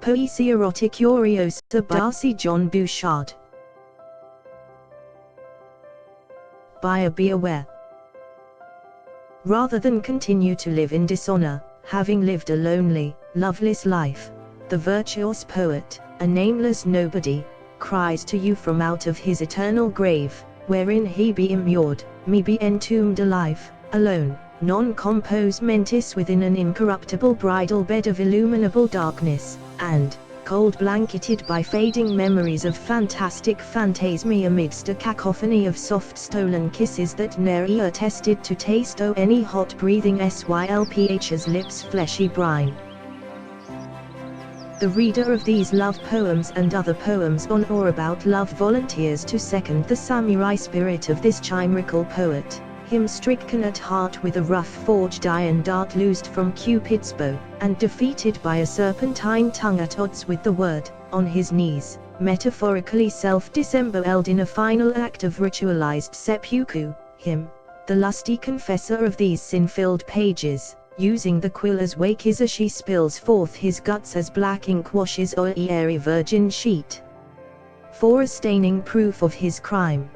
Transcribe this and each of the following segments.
Poesieroticuriosa by Darcy John Bouchard. Buyer, be aware. Rather than continue to live in dishonour, having lived a lonely, loveless life, the virtuous poet, a nameless nobody, cries to you from out of his eternal grave, wherein he be immured, me be entombed alive, alone, non-compos mentis within an incorruptible bridal bed of illuminable darkness, and, cold blanketed by fading memories of fantastic phantasmy amidst a cacophony of soft stolen kisses that ne'er e'er tested to taste any hot breathing sylph's lips fleshy brine. The reader of these love poems and other poems on or about love volunteers to second the samurai spirit of this chimerical poet, him stricken at heart with a rough-forged iron dart loosed from Cupid's bow, and defeated by a serpentine tongue at odds with the word, on his knees, metaphorically self-disemboweled in a final act of ritualized seppuku, him, the lusty confessor of these sin-filled pages, using the quill as wake as she spills forth his guts as black ink washes o'er a airy virgin sheet. For a staining proof of his crime.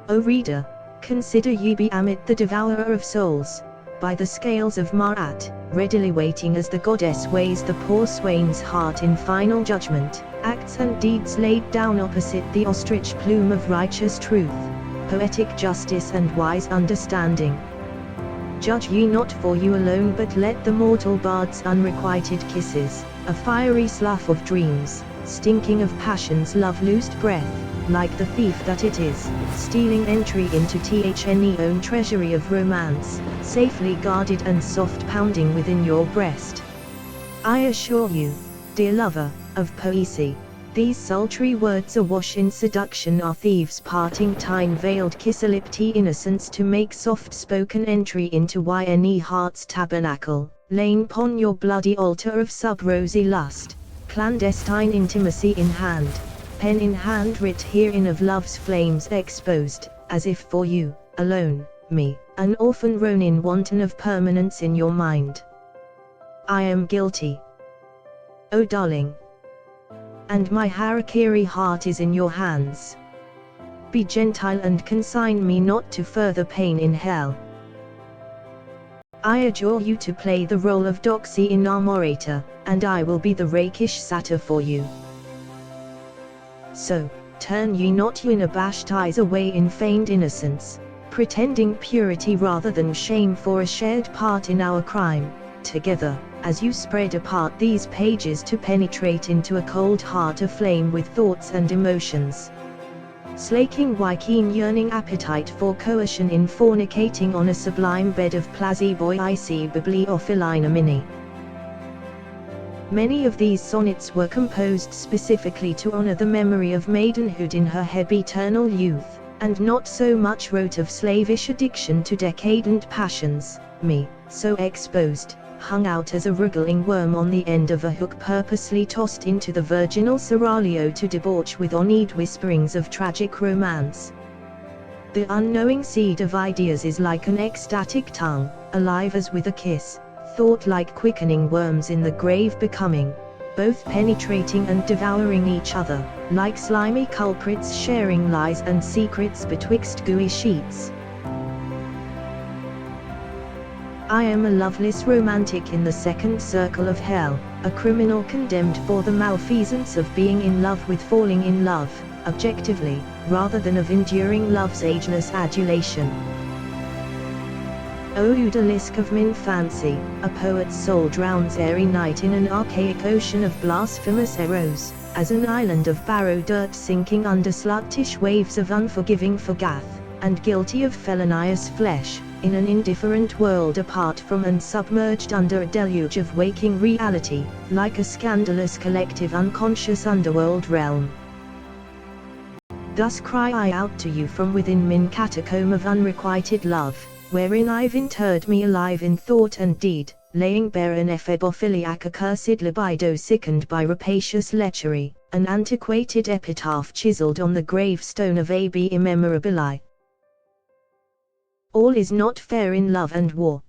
O reader, consider ye be amid the devourer of souls, by the scales of Ma'at, readily waiting as the goddess weighs the poor swain's heart in final judgment, acts and deeds laid down opposite the ostrich plume of righteous truth, poetic justice and wise understanding. Judge ye not for you alone, but let the mortal bard's unrequited kisses, a fiery slough of dreams, stinking of passion's love-loosed breath, like the thief that it is, stealing entry into thne own treasury of romance, safely guarded and soft pounding within your breast. I assure you, dear lover, of poesy, these sultry words awash in seduction are thieves parting time-veiled kissalipty innocence to make soft-spoken entry into yne heart's tabernacle, laying pon your bloody altar of sub-rosy lust, clandestine intimacy in hand, pen in hand writ herein of love's flames exposed, as if for you, alone, me, an orphan ronin wanton of permanence in your mind. I am guilty. O darling. And my harakiri heart is in your hands. Be gentle and consign me not to further pain in hell. I adjure you to play the role of doxy inamorator, and I will be the rakish satyr for you. So, turn ye not your abashed eyes away in feigned innocence, pretending purity rather than shame for a shared part in our crime, together, as you spread apart these pages to penetrate into a cold heart aflame with thoughts and emotions. Slaking y keen yearning appetite for coercion in fornicating on a sublime bed of placebo bibliophilina mini. Many of these sonnets were composed specifically to honor the memory of maidenhood in her eternal youth, and not so much wrote of slavish addiction to decadent passions, me, so exposed, hung out as a wriggling worm on the end of a hook purposely tossed into the virginal seraglio to debauch with honeyed whisperings of tragic romance. The unknowing seed of ideas is like an ecstatic tongue, alive as with a kiss, thought like quickening worms in the grave becoming, both penetrating and devouring each other, like slimy culprits sharing lies and secrets betwixt gooey sheets. I am a loveless romantic in the second circle of hell, a criminal condemned for the malfeasance of being in love with falling in love, objectively, rather than of enduring love's ageless adulation. O odalisque of min fancy, a poet's soul drowns every night in an archaic ocean of blasphemous eros, as an island of barrow dirt sinking under sluttish waves of unforgiving forgath, and guilty of felonious flesh, in an indifferent world apart from and submerged under a deluge of waking reality, like a scandalous collective unconscious underworld realm. Thus cry I out to you from within min catacomb of unrequited love, wherein I've interred me alive in thought and deed, laying bare an ephebophiliac accursed libido sickened by rapacious lechery, an antiquated epitaph chiseled on the gravestone of ab immemorabili. All is not fair in love and war.